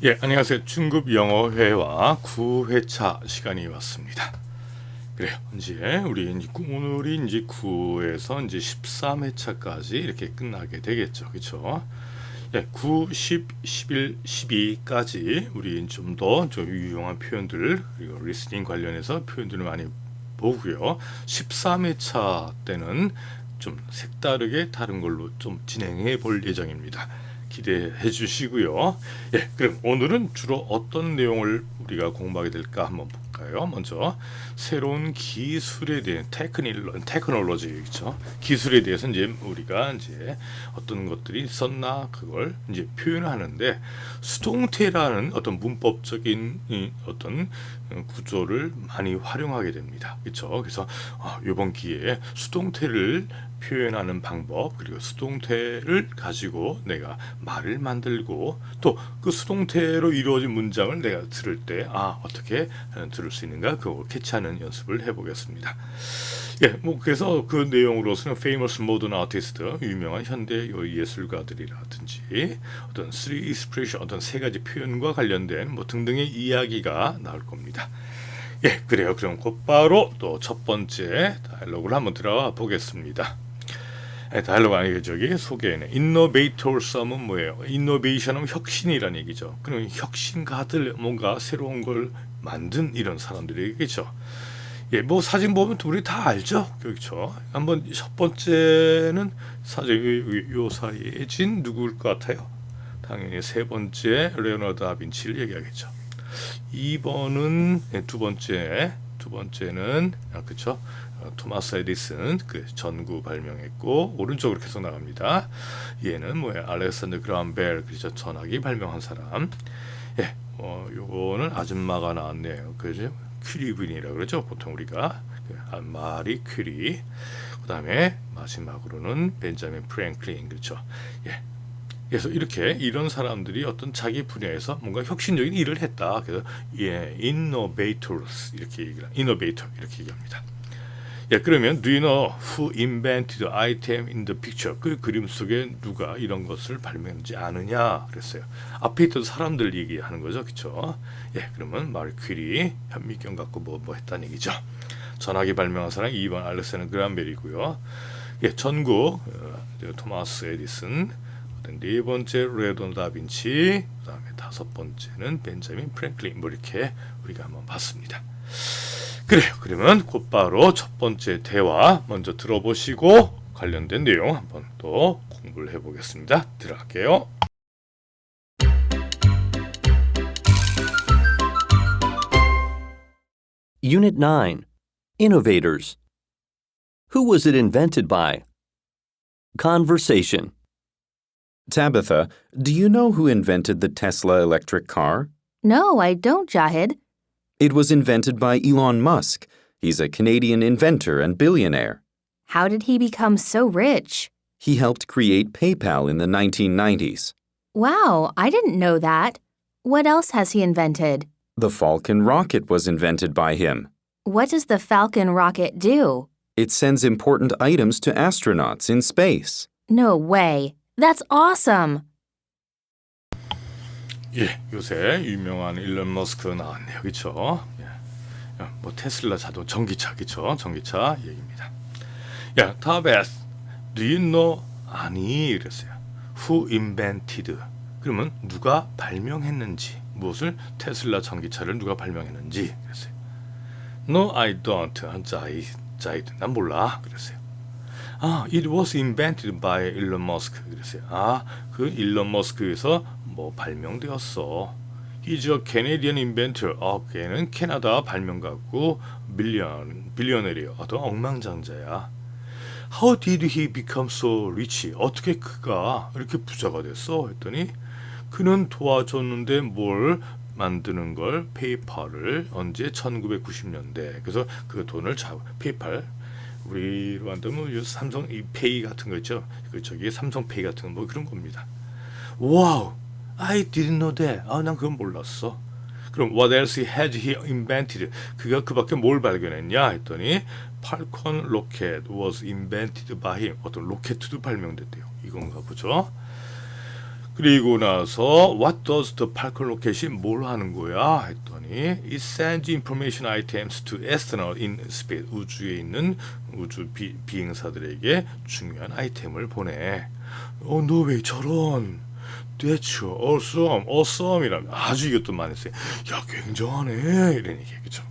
예, 안녕하세요. 중급 영어 회화 9회차 시간이 왔습니다. 그래요. 오늘이 이제 9에서 이제 13회차까지 이렇게 끝나게 되겠죠. 그렇죠? 예, 9, 10, 11, 12까지 우리 좀 더 유용한 표현들 그리고 리스닝 관련해서 표현들을 많이 보고요. 13회차 때는 좀 색다르게 다른 걸로 좀 진행해 볼 예정입니다. 기대해 주시고요. 예, 그럼 오늘은 주로 어떤 내용을 우리가 공부하게 될까 한번 볼까요? 먼저 새로운 기술에 대한 테크놀로지 그렇죠? 기술에 대해서 이제 우리가 이제 어떤 것들이 있었나 그걸 이제 표현하는데 수동태라는 어떤 문법적인 어떤 구조를 많이 활용하게 됩니다. 그렇죠? 그래서 이번 기회에 수동태를 표현하는 방법 그리고 수동태를 가지고 내가 말을 만들고 또 그 수동태로 이루어진 문장을 내가 들을 때 어떻게 들을 수 있는가 그걸 캐치하는 연습을 해보겠습니다. 예, 뭐 그래서 그 내용으로서는 famous modern artist 유명한 현대 예술가들이라든지 어떤 three expression 어떤 세 가지 표현과 관련된 뭐 등등의 이야기가 나올 겁니다. 예, 그래요. 그럼 곧바로 또 첫 번째 다이얼로그를 한번 들어가 보겠습니다. 다이얼로그 아니고 소개는 innovators는 뭐예요? innovation은 혁신이라는 얘기죠. 그럼 혁신가들 뭔가 새로운 걸 만든 이런 사람들이겠죠. 예, 뭐 사진 보면 우리 다 알죠, 그렇죠? 한번 첫 번째는 사진 요 사이에 진 누구일 것 같아요? 당연히 세 번째 레오나르도 다빈치를 얘기하겠죠. 2번은 두 번째는 그렇죠. 토마스 에디슨 그 전구 발명했고 오른쪽으로 계속 나갑니다. 얘는 뭐야? 알렉산더 그라함 벨 그렇죠. 전화기 발명한 사람. 예, 요거는 아줌마가 나왔네요. 그죠? 퀴리 부인이라고 그러죠. 보통 우리가 마리 퀴리. 그다음에 마지막으로는 벤자민 프랭클린 그렇죠. 예. 그래서 이런 사람들이 어떤 자기 분야에서 뭔가 혁신적인 일을 했다. 그래서 innovators innovator 이렇게 얘기합니다. 예, 그러면 do you know who invented the item in the picture? 그 그림 속에 누가 이런 것을 발명했는지 아느냐 그랬어요. 앞에 있던 사람들 얘기하는 거죠, 그렇죠? 예, 그러면 마리 퀴리 현미경 갖고 뭐 했다는 얘기죠. 전화기 발명한 사람 2번 알렉산더 그라함 벨이고요. 예, 전구 토마스 에디슨. 네 번째 레오나르도 다빈치, 그다음에 다섯 번째는 벤자민 프랭클린 뭐 이렇게 우리가 한번 봤습니다. 그래요. 그러면 곧바로 첫 번째 대화 먼저 들어보시고 관련된 내용 한번 또 공부를 해보겠습니다. 들어갈게요. Unit 9. Innovators. Who was it invented by? Conversation. Tabitha, do you know who invented the Tesla electric car? No, I don't, Jahid. It was invented by Elon Musk. He's a Canadian inventor and billionaire. How did he become so rich? He helped create PayPal in the 1990s. Wow, I didn't know that. What else has he invented? The Falcon rocket was invented by him. What does the Falcon rocket do? It sends important items to astronauts in space. No way. That's awesome. 예, 요새 유명한 일론 머스크 나왔네요, 그렇죠? 예, 뭐 테슬라 전기차, 그렇죠? 전기차 얘기입니다. 야, 타베스, do you know? 아니, 그랬어요. Who invented? 그러면 누가 발명했는지, 무엇을 테슬라 전기차를 누가 발명했는지 그랬어요. No, I don't. 난 몰라. 그랬어요. It was invented by Elon Musk. 그랬어요. 그 일론 머스크에서 뭐 발명되었어. He's a Canadian inventor. 걔는 캐나다 발명가고 빌리어너리요. 어떤 억만장자야. How did he become so rich? 어떻게 그가 이렇게 부자가 됐어? 했더니 그는 도와줬는데 뭘 만드는 걸 페이팔을 언제 1990년대 그래서 그 돈을 페이팔 우리로 만들면 삼성 이 페이 같은 거 있죠. 삼성 페이 같은 거 뭐 그런 겁니다. 와우, I didn't know that. 난 그건 몰랐어. 그럼 what else had he invented? 그가 그 밖에 뭘 발견했냐 했더니 팔콘 로켓 was invented by him. 어떤 로켓도 발명됐대요. 이건가 보죠. 그리고 나서 what does the Falcon 로켓이 뭘 하는 거야 했더니 it sends information items to astronauts in space. 우주에 있는 우주 비행사들에게 중요한 아이템을 보내. 너 왜 저런? That's awesome, awesome이라면 아주 이것도 많이 써요. 야, 굉장하네 이런 얘기 그죠?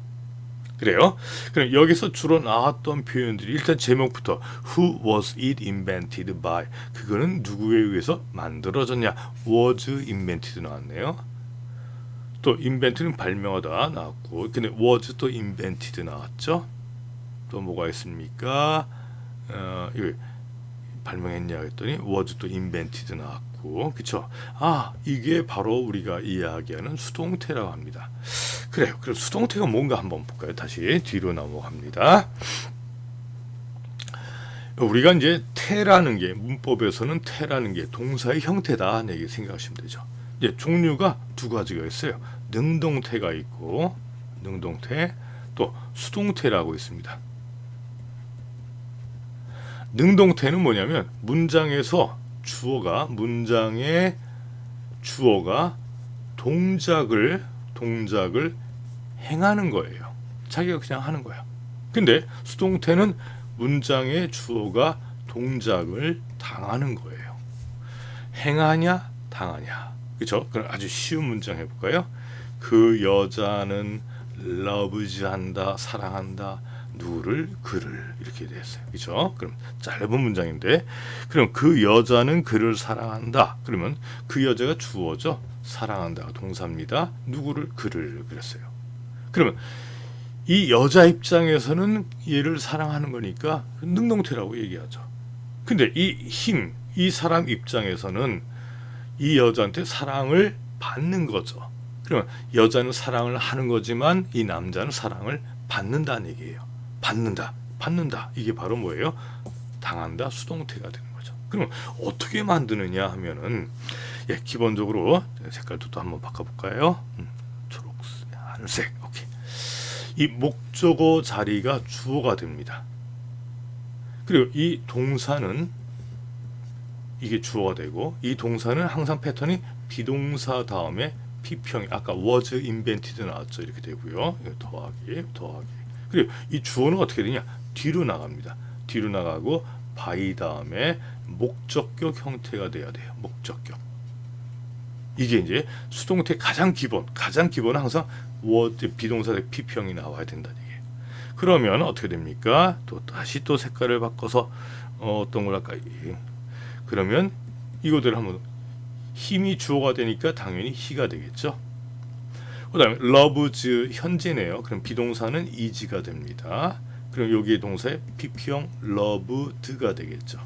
그래요? 그럼 여기서 주로 나왔던 표현들이 일단 제목부터 Who was it invented by? 그거는 누구에 의해서 만들어졌냐? Was invented 나왔네요. 또 invent는 발명하다 나왔고, 근데 was 또 invented 나왔죠. 또 뭐가 있습니까? 이거 발명했냐 했더니 was 또 invented 나왔고, 그쵸? 이게 바로 우리가 이야기하는 수동태라고 합니다. 그래요. 그럼 수동태가 뭔가 한번 볼까요? 다시 뒤로 넘어갑니다. 우리가 이제 태라는 게 문법에서는 태라는 게 동사의 형태다 이렇게 생각하시면 되죠. 이제 종류가 두 가지가 있어요. 능동태가 있고 능동태 또 수동태라고 있습니다. 능동태는 뭐냐면 문장에서 문장의 주어가 동작을 행하는 거예요. 자기가 그냥 하는 거야. 근데 수동태는 문장의 주어가 동작을 당하는 거예요. 행하냐 당하냐. 그렇죠? 그럼 아주 쉬운 문장 해볼까요? 그 여자는 love한다 사랑한다 누구를 그를 이렇게 됐어요. 그렇죠? 그럼 짧은 문장인데 그럼 그 여자는 그를 사랑한다. 그러면 그 여자가 주어죠. 사랑한다가 동사입니다. 누구를 그를 그랬어요. 그러면 이 여자 입장에서는 얘를 사랑하는 거니까 능동태라고 얘기하죠. 근데 이 사람 입장에서는 이 여자한테 사랑을 받는 거죠. 그러면 여자는 사랑을 하는 거지만 이 남자는 사랑을 받는다는 얘기예요. 받는다. 이게 바로 뭐예요? 당한다 수동태가 되는 거죠. 그럼 어떻게 만드느냐 하면은 기본적으로 색깔도 또 한번 바꿔볼까요? 초록색, 하늘색. 오케이. 이 목적어 자리가 주어가 됩니다. 그리고 이 동사는 이게 주어가 되고 이 동사는 항상 패턴이 비동사 다음에 P평이 아까 was invented 나왔죠. 이렇게 되고요. 더하기. 그리고 이 주어는 어떻게 되냐? 뒤로 나갑니다. 뒤로 나가고 by 다음에 목적격 형태가 돼야 돼요. 목적격. 이게 이제 수동태 가장 기본은 항상 was 비동사 대 P평이 나와야 된다는 얘기예요. 그러면 어떻게 됩니까? 다시 색깔을 바꿔서 어떤 걸 할까요? 그러면 이거대로 한번 힘이 주어가 되니까 당연히 he가 되겠죠. 그 다음에 loves 현재네요. 그럼 비동사는 is가 됩니다. 그럼 여기에 동사에 pp형 loved가 되겠죠.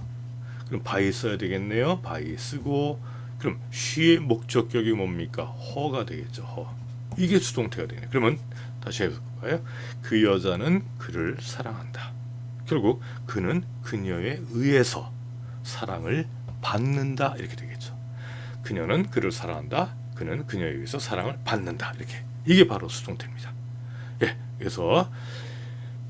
그럼 by 써야 되겠네요. by 쓰고 그럼 she의 목적격이 뭡니까? her가 되겠죠. her. 이게 수동태가 되네. 그러면 다시 해볼까요? 그 여자는 그를 사랑한다. 결국 그는 그녀에 의해서 사랑을 받는다 이렇게 되겠죠. 그녀는 그를 사랑한다. 그는 그녀에 의해서 사랑을 받는다. 이렇게. 이게 바로 수동태입니다. 그래서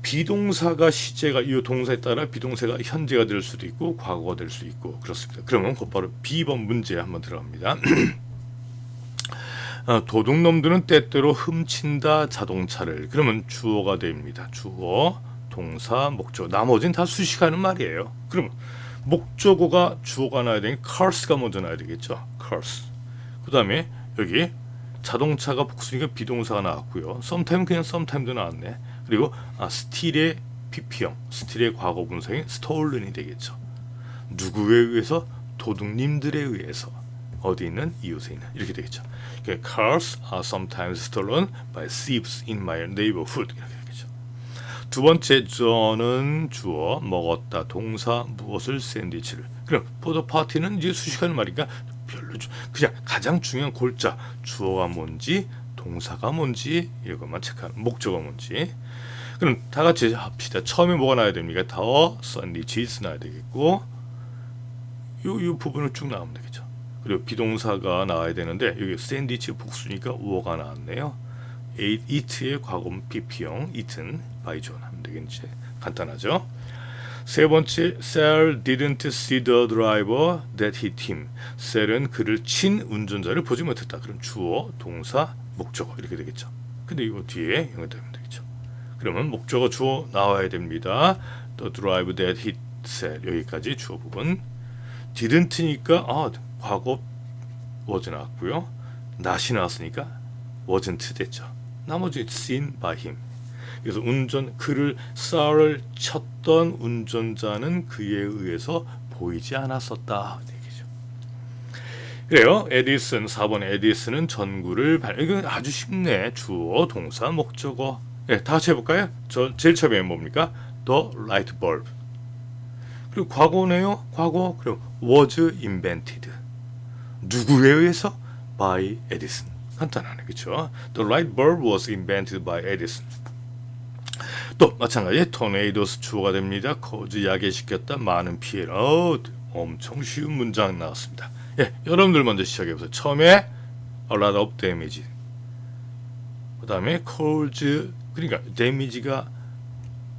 비동사가 시제가 이 동사에 따라 비동사가 현재가 될 수도 있고 과거가 될 수 있고 그렇습니다. 그러면 곧바로 B번 문제 한번 들어갑니다. 도둑놈들은 때때로 훔친다 자동차를. 그러면 주어가 됩니다. 주어, 동사, 목적. 나머지는 다 수식하는 말이에요. 그러면 목적어가 주어가 나야 되니 cars가 먼저 나야 되겠죠. cars. 그 다음에 여기 자동차가 복수니까 비동사가 나왔고요. sometime 그냥 sometime도 나왔네. 그리고 steal의 pp형, steal의 과거 분사인 stolen이 되겠죠. 누구에 의해서? 도둑님들에 의해서. 어디 있는? 이웃에 있는. 이렇게 되겠죠. 그러니까 cars are sometimes stolen by thieves in my neighborhood. 이렇게 되겠죠. 두 번째 저는 주어, 먹었다, 동사, 무엇을, 샌드위치를. 그럼 for the party는 이제 수식하는 말이니까 별로 그냥 가장 중요한 골자 주어가 뭔지 동사가 뭔지 이것만 체크하는 목적어가 뭔지. 그럼 다 같이 합시다. 처음에 뭐가 나야 됩니까? 더 샌드위치스 나야 되겠고 요 부분을 쭉 나오면 되겠죠. 그리고 비동사가 나와야 되는데 여기 샌드위치 복수니까 우어가 나왔네요. eat의 과거는 pp형 eaten by John 하면 되겠지. 간단하죠. 세 번째, Sal didn't see the driver that hit him. 셀은 그를 친 운전자를 보지 못했다. 그럼 주어, 동사, 목적어 이렇게 되겠죠. 근데 이거 뒤에 연결되면 되겠죠. 그러면 목적어 주어 나와야 됩니다. The driver that hit Sal 여기까지 주어 부분. didn't니까 과거 was 나왔고요. not이 나왔으니까 wasn't 됐죠. 나머지 seen by him. 그래서 그를 쌀을 쳤던 운전자는 그에 의해서 보이지 않았었다. 얘기죠. 그래요. 에디슨 4번 에디슨은 전구를 이거 아주 쉽네. 주어, 동사, 목적어. 네, 다 같이 해볼까요? 제일 처음에 뭡니까? The light bulb. 그리고 과거네요. 과거. 그럼 was invented. 누구에 의해서? By Edison. 간단하네, 그렇죠? The light bulb was invented by Edison. 또 마찬가지 tornadoes 주어가 됩니다. cause 야기시켰다 많은 피해를. 엄청 쉬운 문장 나왔습니다. 예, 여러분들 먼저 시작해 보세요. 처음에 a lot of damage. 그다음에 cause 그러니까 damage가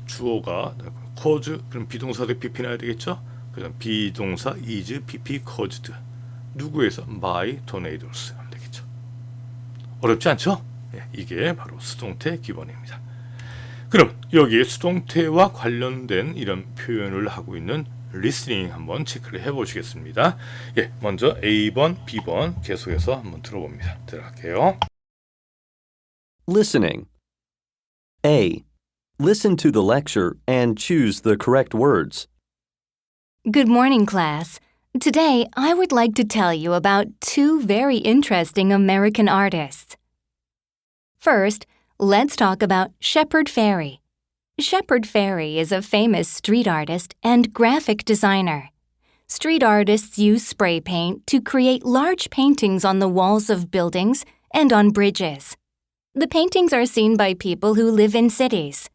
주어가 cause 그럼 비동사도 PP 나야 되겠죠? 그다음 비동사 is PP caused. 누구에서? by tornadoes 하면 되겠죠. 어렵지 않죠? 예, 이게 바로 수동태 기본입니다. 그럼 여기 수동태와 관련된 이런 표현을 하고 있는 리스닝 한번 체크를 해보시겠습니다. 예, 먼저 A번, B번 계속해서 한번 들어봅니다. 들어갈게요. Listening. A. Listen to the lecture and choose the correct words. Good morning, class. Today, I would like to tell you about two very interesting American artists. First, let's talk about Shepard Fairey. Shepard Fairey is a famous street artist and graphic designer. Street artists use spray paint to create large paintings on the walls of buildings and on bridges. The paintings are seen by people who live in cities.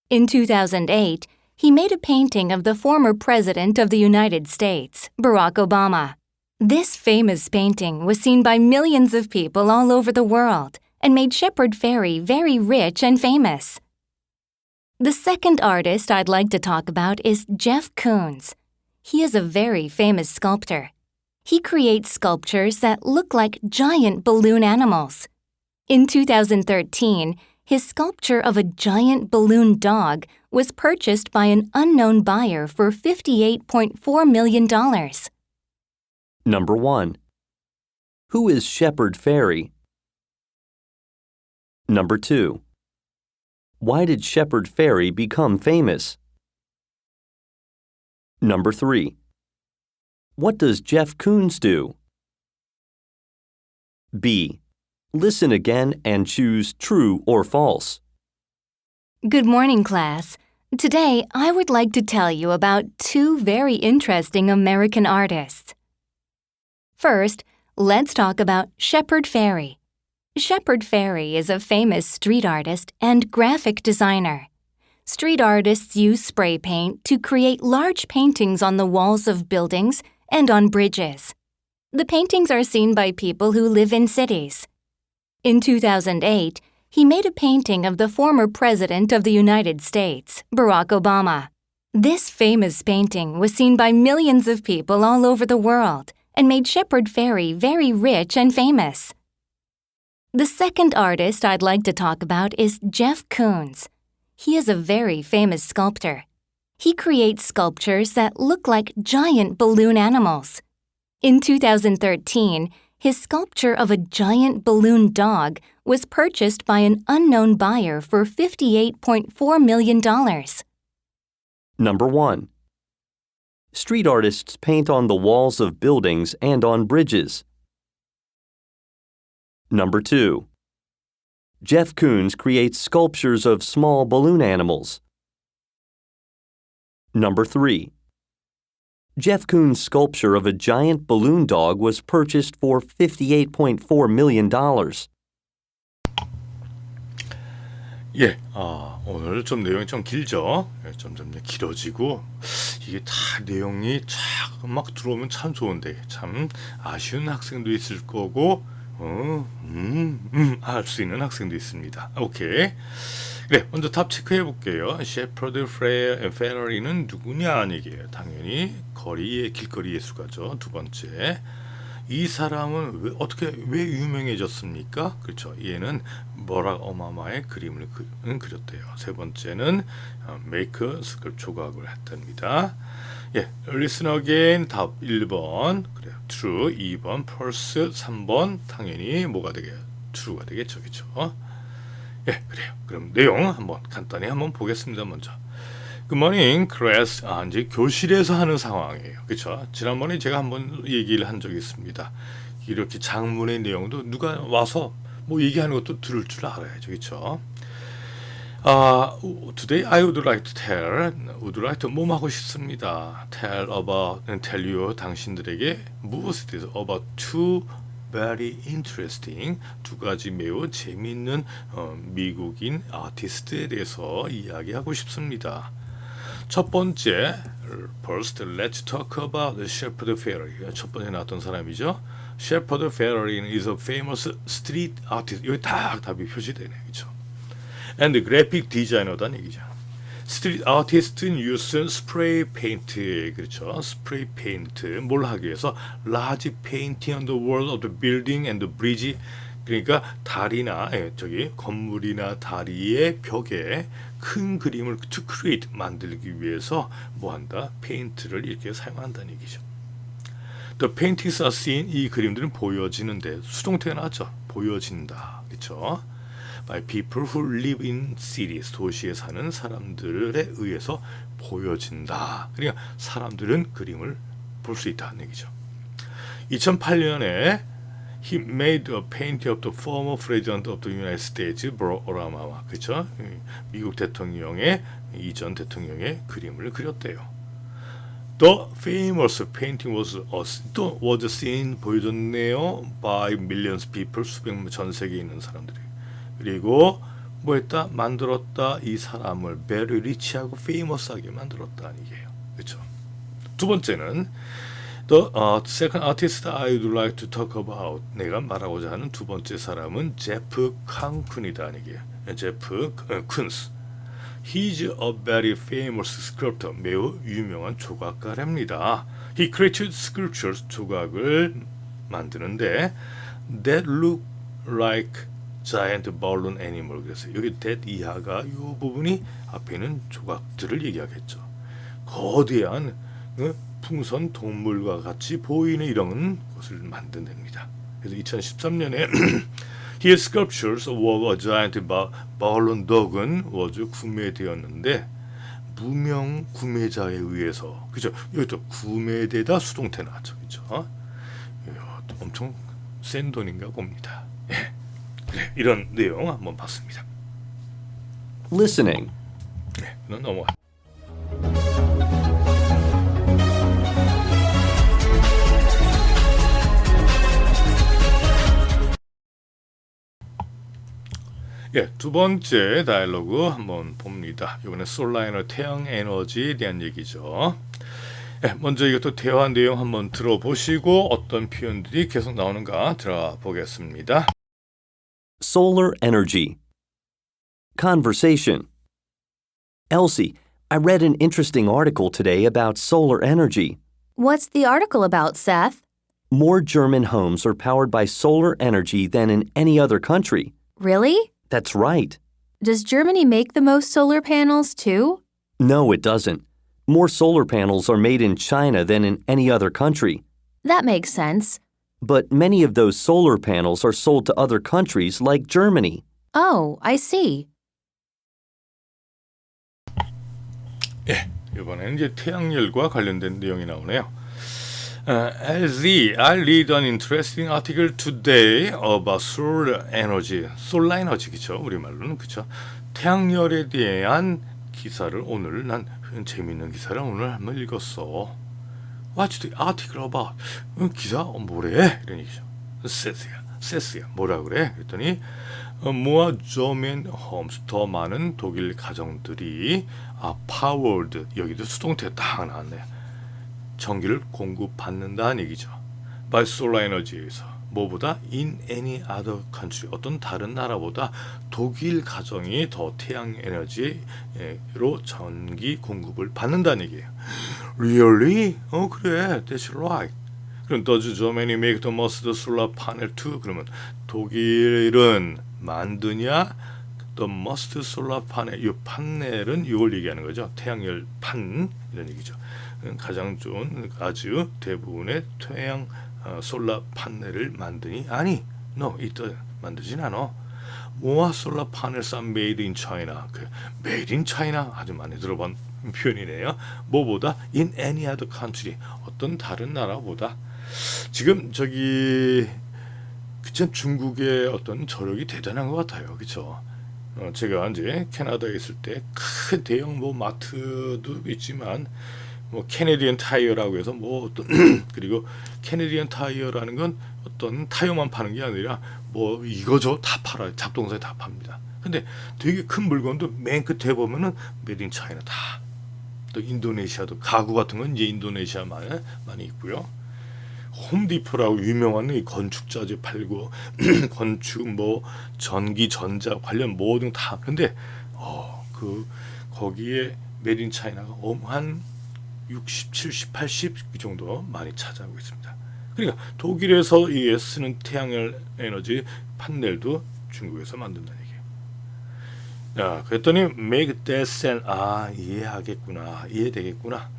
In 2008, he made a painting of the former President of the United States, Barack Obama. This famous painting was seen by millions of people all over the world and made Shepard Fairey very rich and famous. The second artist I'd like to talk about is Jeff Koons. He is a very famous sculptor. He creates sculptures that look like giant balloon animals. In 2013, his sculpture of a giant balloon dog was purchased by an unknown buyer for $58.4 million. Number 1. Who is Shepard Fairey? Number 2. Why did Shepard Fairey become famous? Number 3. What does Jeff Koons do? B. Listen again and choose true or false. Good morning, class. Today, I would like to tell you about two very interesting American artists. First, let's talk about Shepard Fairey. Shepard Fairey is a famous street artist and graphic designer. Street artists use spray paint to create large paintings on the walls of buildings and on bridges. The paintings are seen by people who live in cities. In 2008, he made a painting of the former President of the United States, Barack Obama. This famous painting was seen by millions of people all over the world and made Shepard Fairey very rich and famous. The second artist I'd like to talk about is Jeff Koons. He is a very famous sculptor. He creates sculptures that look like giant balloon animals. In 2013, his sculpture of a giant balloon dog was purchased by an unknown buyer for $58.4 million. Number 1. Street artists paint on the walls of buildings and on bridges. Number 2. Jeff Koons creates sculptures of small balloon animals. Number 3. Jeff Koons' sculpture of a giant balloon dog was purchased for $58.4 million. 예, 오늘 좀 내용이 좀 길죠? 예, 점점 길어지고 이게 다 내용이 막 들어오면 참 좋은데 참 아쉬운 학생도 있을 거고 할 수 있는 학생도 있습니다. 오케이. 그래, 먼저 답 체크해 볼게요. 셰퍼드, 프레어, 페러리는 누구냐 얘기예요. 당연히 거리의 길거리 예술가죠. 두 번째, 이 사람은 왜 유명해졌습니까? 그렇죠. 얘는 버락 오바마의 그림을 그렸대요. 세 번째는 메이크 조각을 했답니다. 예, listen again 답 1번 그래요. true 2번 false 3번 당연히 뭐가 되게요? true가 되겠죠. 그렇죠? 예, 그래요. 그럼 내용 한번 간단히 한번 보겠습니다. 먼저. Good morning, class. 이제 교실에서 하는 상황이에요. 그렇죠? 지난번에 제가 한번 얘기를 한 적이 있습니다. 이렇게 장문의 내용도 누가 와서 뭐 얘기하는 것도 들을 줄 알아야죠. 그렇죠? Today I would like to 뭐 하고 싶습니다. tell you 당신들에게 무엇에 대해서 about two very interesting 두 가지 매우 재미있는 미국인 아티스트에 대해서 이야기하고 싶습니다. 첫 번째, first let's talk about Shepard Fairey. 첫 번째 나왔던 사람이죠. Shepard Fairey is a famous street artist. 여기 딱 답이 표시되네, 그렇죠? And graphic designer다는 얘기죠. Street artist는 use spray paint, 그렇죠? Spray paint 뭘 하기 위해서 large painting on the wall of the building and the bridge. 그러니까 다리나 건물이나 다리의 벽에 큰 그림을 to create 만들기 위해서 뭐 한다? 페인트를 이렇게 사용한다는 얘기죠. The paintings are seen 이 그림들은 보여지는데 수동태가 나왔죠. 보여진다. 그렇죠? By people who live in cities 도시에 사는 사람들에 의해서 보여진다. 그러니까 사람들은 그림을 볼 수 있다는 얘기죠. 2008년에 He made a painting of the former president of the United States, Barack Obama. 그렇죠? 미국 대통령의 이전 대통령의 그림을 그렸대요. The famous painting was seen 보여줬네요. By millions of people 수백만 전 세계에 있는 사람들이. 그리고 뭐했다? 만들었다. 이 사람을 very rich하고 famous하게 만들었다는 얘기예요. 그렇죠? 두 번째는 The second artist I would like to talk about 내가 말하고자 하는 두 번째 사람은 제프 칸쿤이다 얘기예요. 제프 쿤스. He's a very famous sculptor. 매우 유명한 조각가랍니다. He created sculptures. 조각을 만드는데 that look like giant balloon animal. 그래서 여기 that 이하가 이 부분이 앞에 있는 조각들을 얘기하겠죠. 거대한 풍선 동물과 같이 보이는 이런 것을 만든답니다. 그래서 2013년에 His sculptures of a giant balloon dog은 was 구매되었는데 무명 구매자에 의해서 그죠? 여기도 구매되다 수동태 나왔죠, 그죠? 엄청 센 돈인가 봅니다. 예, 그래, 이런 내용 한번 봤습니다. Listening. 네, 그럼 넘어가. 예, 두 번째 다이얼로그 한번 봅니다. 이번에 솔라이너 태양 에너지에 대한 얘기죠. 예, 먼저 이것도 대화 내용 한번 들어보시고 어떤 표현들이 계속 나오는가 들어보겠습니다. Solar energy. Conversation. Elsie, I read an interesting article today about solar energy. What's the article about, Seth? More German homes are powered by solar energy than in any other country. Really? That's right. Does Germany make the most solar panels, too? No, it doesn't. More solar panels are made in China than in any other country. That makes sense. But many of those solar panels are sold to other countries like Germany. Oh, I see. 예, 이번에는 이제 태양열과 관련된 내용이 나오네요. LZ, I read an interesting article today about solar energy. 솔라 에너지, 그쵸? 우리말로는, 그쵸? 태양열에 대한 기사를 오늘, 난 재밌는 기사를 오늘 한번 읽었어. What's the article about? 기사? 뭐래? 이런 얘기죠. 세스야. 뭐라 그래? 그랬더니, more German homes, 더 많은 독일 가정들이 powered, 여기도 수동태 딱 나왔네요. 전기를 공급받는다는 얘기죠. by solar energy에서 뭐보다 in any other country 어떤 다른 나라보다 독일 가정이 더 태양 에너지로 전기 공급을 받는다는 얘기예요. Really? 그래. That's right. 그럼 does Germany make the most solar panel too? 그러면 독일은 만드냐? The most solar panel. 이 판넬은 이걸 얘기하는 거죠. 태양열 판 이런 얘기죠. 가장 좋은 아주 대부분의 태양 솔라 판넬을 만드니? 아니, no, 만들진 않아. 모아 솔라 파넬 산 made in China. made in China 아주 많이 들어본 표현이네요. 뭐보다 in any other country 어떤 다른 나라보다. 지금 그참 중국의 어떤 저력이 대단한 것 같아요. 그렇죠? 제가 이제 캐나다에 있을 때 큰 대형 마트도 있지만 캐네디언 타이어라고 해서 그리고 캐네디언 타이어라는 건 어떤 타이어만 파는 게 아니라 이거저 다 팔아요. 잡동사에 다 팝니다. 근데 되게 큰 물건도 맨 끝에 보면은 메이드 인 차이나 다. 또 인도네시아도 가구 같은 건 이제 인도네시아 많이 있고요. 홈디포라고 유명한 이 건축자재 팔고 건축 전기 전자 관련 뭐든 다. 근데 거기에 메이드 인 차이나가 한 60, 70, 80 이 정도 많이 차지하고 있습니다. 그러니까 독일에서 쓰는 태양열 에너지 판넬도 중국에서 만든다는 얘기예요. 야, 그랬더니 make that sense. 이해되겠구나.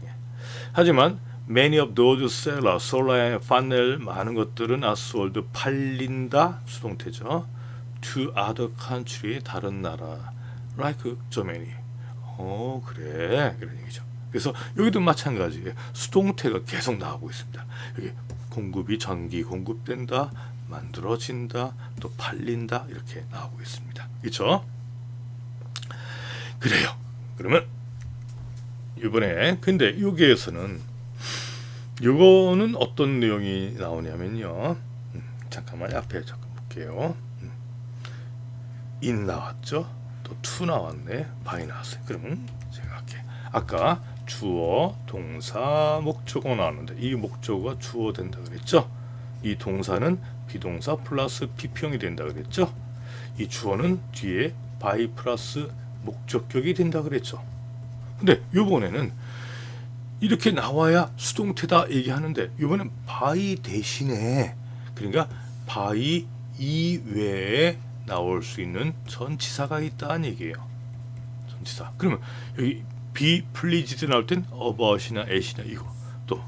하지만 many of those solar panel 많은 것들은 are sold 팔린다 수동태죠. to other country 다른 나라 like Germany. 그래 이런 얘기죠. 그래서 여기도 마찬가지예요. 수동태가 계속 나오고 있습니다. 여기 전기 공급된다, 만들어진다, 또 팔린다 이렇게 나오고 있습니다. 그렇죠? 그래요. 그러면 이번에 근데 여기에서는 이거는 어떤 내용이 나오냐면요. 잠깐만 앞에 볼게요. in 나왔죠? 또 to 나왔네. by 나왔어요. 그러면 제가 할게요. 아까 주어, 동사, 목적어 나왔는데 이 목적어가 주어 된다 그랬죠? 이 동사는 비동사 플러스 비평이 된다 그랬죠? 이 주어는 뒤에 by 플러스 목적격이 된다 그랬죠? 근데 이번에는 이렇게 나와야 수동태다 얘기하는데 이번엔 by 대신에 그러니까 by 이외에 나올 수 있는 전치사가 있다는 얘기예요. 전치사. 그러면 여기 be pleased 나올 땐 about이나 at이나 이거 또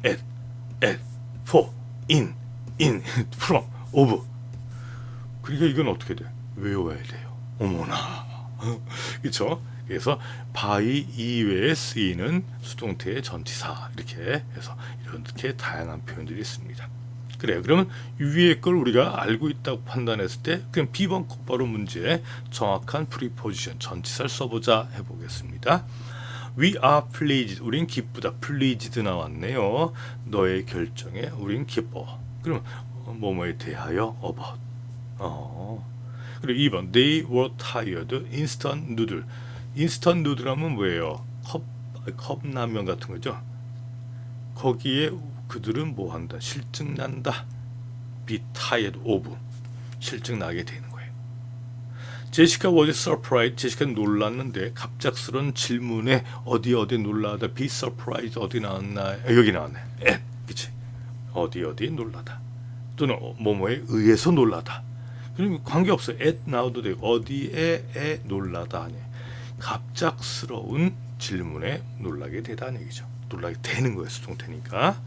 at, for, in, from, of. 그러니까 이건 어떻게 돼? 외워야 돼요. 어머나. 그렇죠? 그래서 by 이외에 쓰이는 수동태의 전치사 이렇게 해서 이렇게 다양한 표현들이 있습니다. 그래요. 그러면 위에 걸 우리가 알고 있다고 판단했을 때 그냥 B번 곧바로 문제에 정확한 preposition 전치사를 써보자 해보겠습니다. We are pleased. 우린 기쁘다. pleased 나왔네요. 너의 결정에 우린 기뻐. 그럼 뭐뭐에 대하여 about. 그리고 2번 They were tired. instant noodle. instant noodle 하면 뭐예요? 컵라면 같은 거죠. 거기에 그들은 뭐 한다? 실증 난다. be tired of. 실증 나게 되는 거예요. 제시카 was surprised. 제시카는 놀랐는데 갑작스러운 질문에 어디 놀라다. be surprised 어디 나왔나? 여기 나왔네. at. 그치? 어디 놀라다. 또는 뭐뭐에 의해서 놀라다. 그러면 관계없어요. at 나와도 되고 어디에 놀라다 하니 갑작스러운 질문에 놀라게 되다는 얘기죠. 놀라게 되는 거예요. 수동태니까.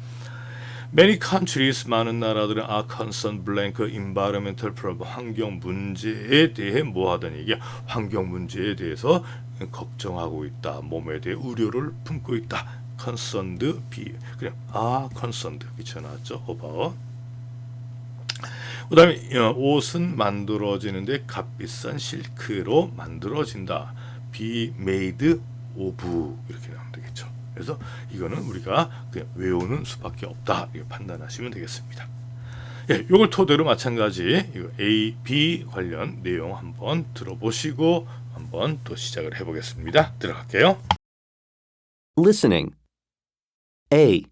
Many countries 많은 나라들은 are concerned blank environmental problem 환경 문제에 대해 뭐 하다는 얘기야. 환경 문제에 대해서 걱정하고 있다. 몸에 대해 우려를 품고 있다. concerned be 그냥 concerned 그쵸 나왔죠. about. 그다음에 옷은 만들어지는데 값비싼 실크로 만들어진다. be made of 이렇게 나오면 되겠죠. 그래서 이거는 우리가 그냥 외우는 수밖에 없다. 이거 판단하시면 되겠습니다. 예, 이걸 토대로 마찬가지 이거 A, B 관련 내용 한번 들어보시고 한번 또 시작을 해보겠습니다. 들어갈게요. Listening. A.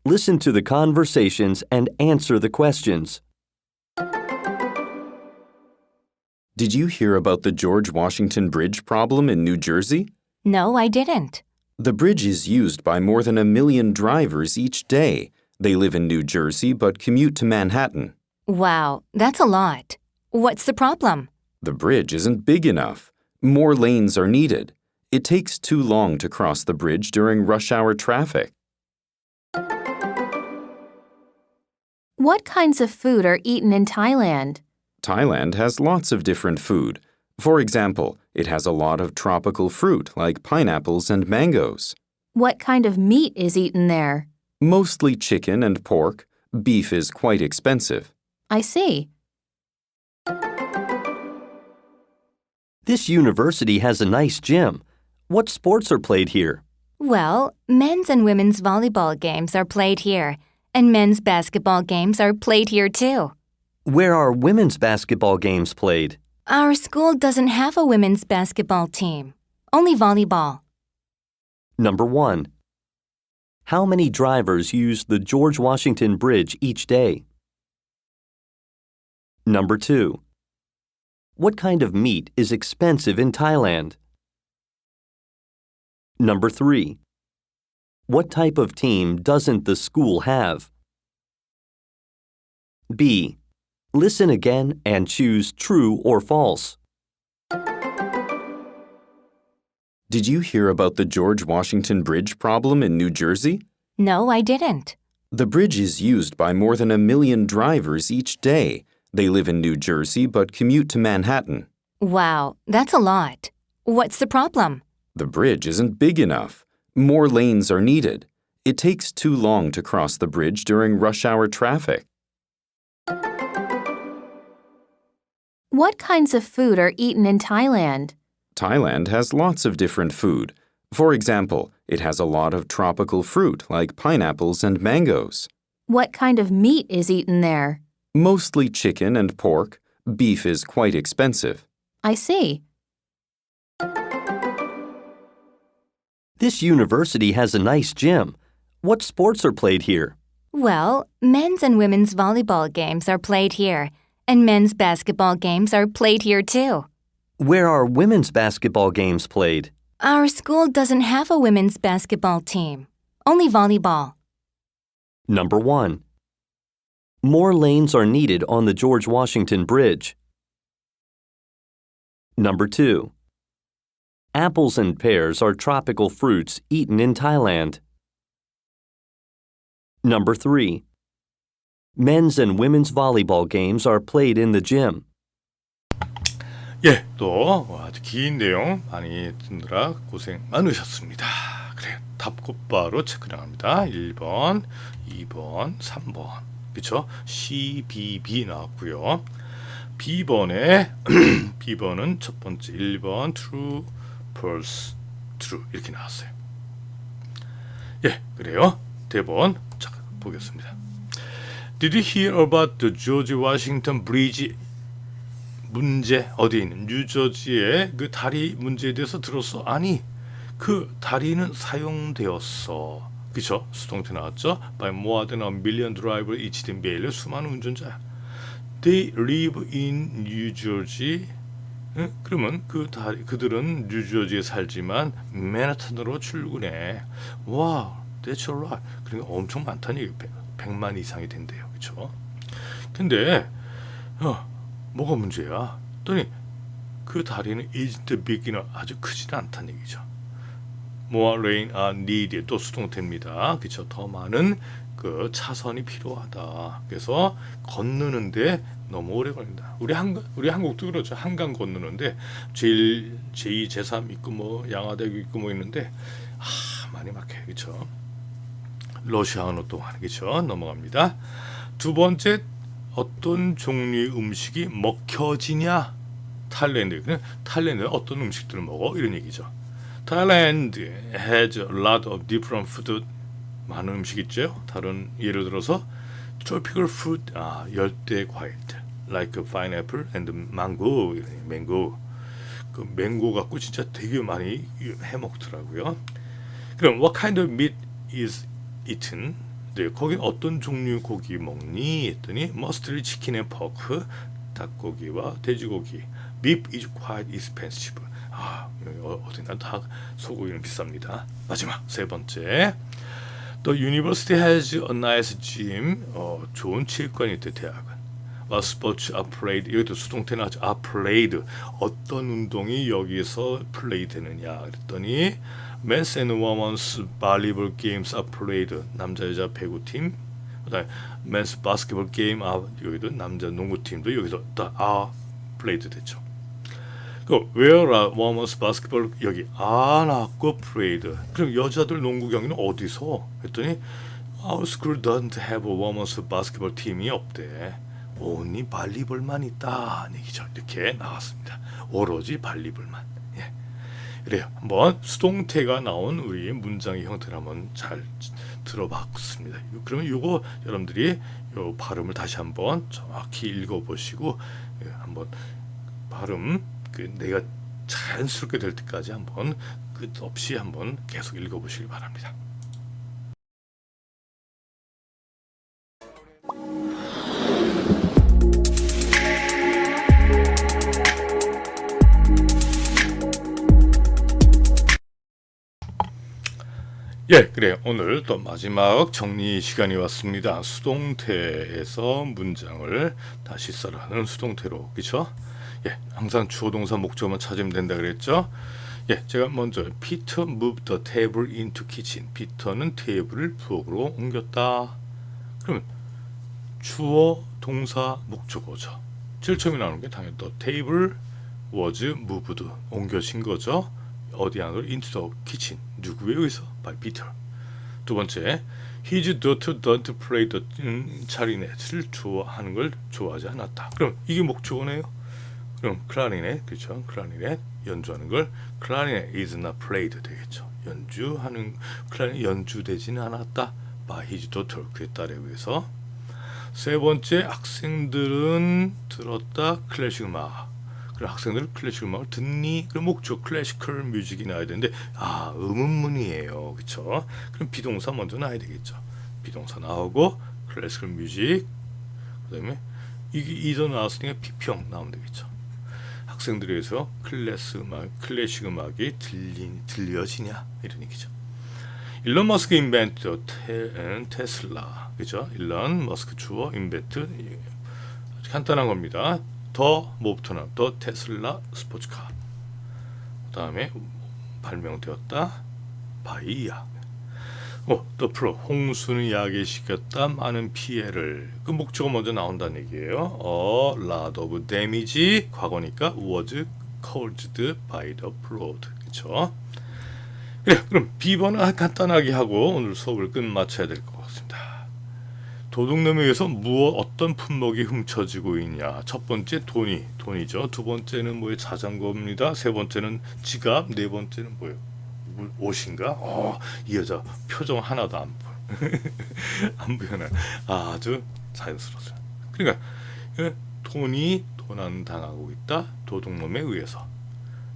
Listen to the conversations and answer the questions. Did you hear about the George Washington Bridge problem in New Jersey? No, I didn't. The bridge is used by more than 1 million drivers each day. They live in New Jersey but commute to Manhattan. Wow, that's a lot. What's the problem? The bridge isn't big enough. More lanes are needed. It takes too long to cross the bridge during rush hour traffic. What kinds of food are eaten in Thailand? Thailand has lots of different food. For example, it has a lot of tropical fruit like pineapples and mangoes. What kind of meat is eaten there? Mostly chicken and pork. Beef is quite expensive. I see. This university has a nice gym. What sports are played here? Well, men's and women's volleyball games are played here, and men's basketball games are played here too. Where are women's basketball games played? Our school doesn't have a women's basketball team, only volleyball. Number 1. How many drivers use the George Washington Bridge each day? Number 2. What kind of meat is expensive in Thailand? Number 3. What type of team doesn't the school have? B. Listen again and choose true or false. Did you hear about the George Washington Bridge problem in New Jersey? No, I didn't. The bridge is used by more than 1 million drivers each day. They live in New Jersey but commute to Manhattan. Wow, that's a lot. What's the problem? The bridge isn't big enough. More lanes are needed. It takes too long to cross the bridge during rush hour traffic. What kinds of food are eaten in Thailand? Thailand has lots of different food. For example, it has a lot of tropical fruit like pineapples and mangoes. What kind of meat is eaten there? Mostly chicken and pork. Beef is quite expensive. I see. This university has a nice gym. What sports are played here? Well, men's and women's volleyball games are played here, and men's basketball games are played here too. Where are women's basketball games played? Our school doesn't have a women's basketball team, only volleyball. Number 1. More lanes are needed on the George Washington Bridge. Number 2. Apples and pears are tropical fruits eaten in Thailand. Number 3. Men's and women's volleyball games are played in the gym. 예, 또 아주 긴 내용 많이 듣느라 고생 많으셨습니다. 그래요. 답 곧바로 체크 나갑니다. 1번, 2번, 3번. 그쵸? C, B, B 나왔고요. B번에 B번은 첫 번째 1번 true, false, true 이렇게 나왔어요. 예, 그래요. 대본 자, 보겠습니다. Did you hear about the George Washington Bridge? 문제 어디에 있는 뉴저지의 그 다리 문제에 대해서 들었어? 아니, 그 다리는 사용되었어. 그쵸? 수동태 나왔죠? By more than 1 million drivers each day. 매일 수많은 운전자. They live in New Jersey. 응? 그러면 그들은 뉴저지에 살지만 맨하탄으로 출근해. 와, that's right. 그러니까 엄청 많다는 얘기. 100만 이상이 된대요. 그쵸? 근데 뭐가 문제야? 또니 그 다리는 isn't big enough. 아주 크지는 않다는 얘기죠. More lane are needed. 또 수동태입니다. 그쵸? 더 많은 그 차선이 필요하다. 그래서 건너는데 너무 오래 걸린다. 우리 한국도 그렇죠. 한강 건너는데 제2, 제3 있고 뭐 양화대교 있고 뭐 있는데 많이 막혀요. 그쵸? 러시아어는 동안 그쵸? 넘어갑니다. 두 번째, 어떤 종류의 음식이 먹혀지냐? 타일랜드에 어떤 음식들을 먹어? 이런 얘기죠. Thailand has a lot of different food. 많은 음식 있죠. 다른 예를 들어서 tropical fruit, 열대 과일들, like pineapple and mango, 맹고. 그 맹고 갖고 진짜 되게 많이 해 먹더라고요. 그럼 what kind of meat is eaten? 네, 거긴 어떤 종류 고기 먹니? 했더니 mostly chicken and pork, 닭고기와 돼지고기, Beef is quite expensive. 여기 어디나 다 소고기는 비쌉니다. 마지막 세 번째. The university has a nice gym. 좋은 체육관이 있대 대학은. What sports are played? 여기도 수동태 나왔죠. are played. 어떤 운동이 여기서 플레이 되느냐 그랬더니 Men's and women's volleyball games are played. 남자 여자 배구팀. 그다음에 Men's basketball game are 여기도 남자 농구팀도 여기서 다 played 됐죠. Where are women's basketball 여기 나왔고 played. 그럼 여자들 농구 경기는 어디서? 했더니 Our school doesn't have a women's basketball 팀이 없대. only 발리볼만 있다 얘기죠. 이렇게 나왔습니다. 오로지 발리볼만. 예. 그래요. 한번 수동태가 나온 우리 문장의 형태를 한번 잘 들어봤습니다. 그러면 이거 여러분들이 요 발음을 다시 한번 정확히 읽어보시고 한번 발음 내가 자연스럽게 될 때까지 한번 끝없이 한번 계속 읽어보시기 바랍니다. 예, 그래요. 오늘 또 마지막 정리 시간이 왔습니다. 수동태에서 문장을 다시 써라는 수동태로, 그렇죠? 예, 항상 주어 동사 목적어만 찾으면 된다 그랬죠? 예, 제가 먼저 Peter moved the table into kitchen. 피터는 테이블을 부엌으로 옮겼다. 그러면 주어 동사 목적어죠. 제일 처음에 나오는 게 당연히 the table was moved. 옮겨진 거죠. 어디 안으로 into the kitchen. 누구에 의해서? by Peter. 두 번째, his daughter don't play the clarinet을 좋아하는 걸 좋아하지 않았다. 그럼 이게 목적어네요. 그럼 clarinet, 그렇죠? clarinet 연주하는 걸 clarinet is not played 되겠죠. clarinet 연주되지는 않았다. by his daughter, 그의 딸에 의해서. 세 번째, 학생들은 들었다 클래식 음악. 학생들 클래식 음악을 듣니? 그럼 목적 클래시컬 뮤직이 나와야 되는데 의문문이에요. 그렇죠? 그럼 비동사 먼저 나와야 되겠죠. 비동사 나오고 클래시컬 뮤직 그다음에 이게 이더 나왔으니까 비평 나오면 되겠죠. 학생들에 의해서 클래식 음악이 들려지냐 이런 얘기죠. 일론 머스크 인벤트 테슬라. 그죠? 일론 머스크 주어 인벤트 간단한 겁니다. 더 뭐부터나 더 테슬라 스포츠카. 그다음에 발명되었다. 바이야. 더 프로 홍수는 야기시켰다. 많은 피해를. 그 목적어 먼저 나온다는 얘기예요. lot of damage 과거니까 was caused by the flood. 그렇죠? 그래, 그럼 B번은 간단하게 하고 오늘 수업을 끝마쳐야 될 것 같습니다. 도둑놈에 의해서 어떤 품목이 훔쳐지고 있냐. 첫 번째 돈이죠. 두 번째는 뭐예요? 자전거입니다. 세 번째는 지갑. 네 번째는 뭐예요? 옷인가? 이 여자 표정 하나도 안 보여. 안 보여요. 아주 자연스러워요. 그러니까 돈이 도난당하고 있다. 도둑놈에 의해서.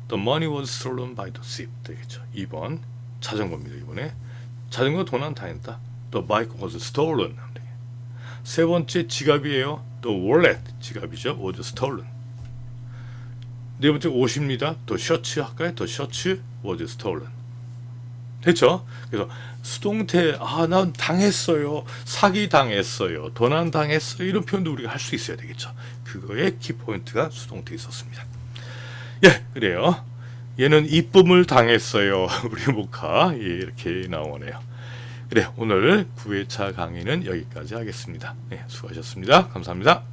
The money was stolen by the thief 되겠죠. 2번 자전거입니다. 이번에 자전거 도난당했다. The bike was stolen. 세 번째 지갑이에요. The wallet 지갑이죠. was stolen. 네 번째 옷입니다. The shirt 할까요? The shirt was stolen. 됐죠? 그래서 수동태 난 당했어요. 사기 당했어요. 도난 당했어요. 이런 표현도 우리가 할 수 있어야 되겠죠. 그거의 키포인트가 수동태에 있었습니다. 예, 그래요. 얘는 이쁨을 당했어요. 우리 모카 이렇게 나오네요. 그래, 오늘 9회차 강의는 여기까지 하겠습니다. 네, 수고하셨습니다. 감사합니다.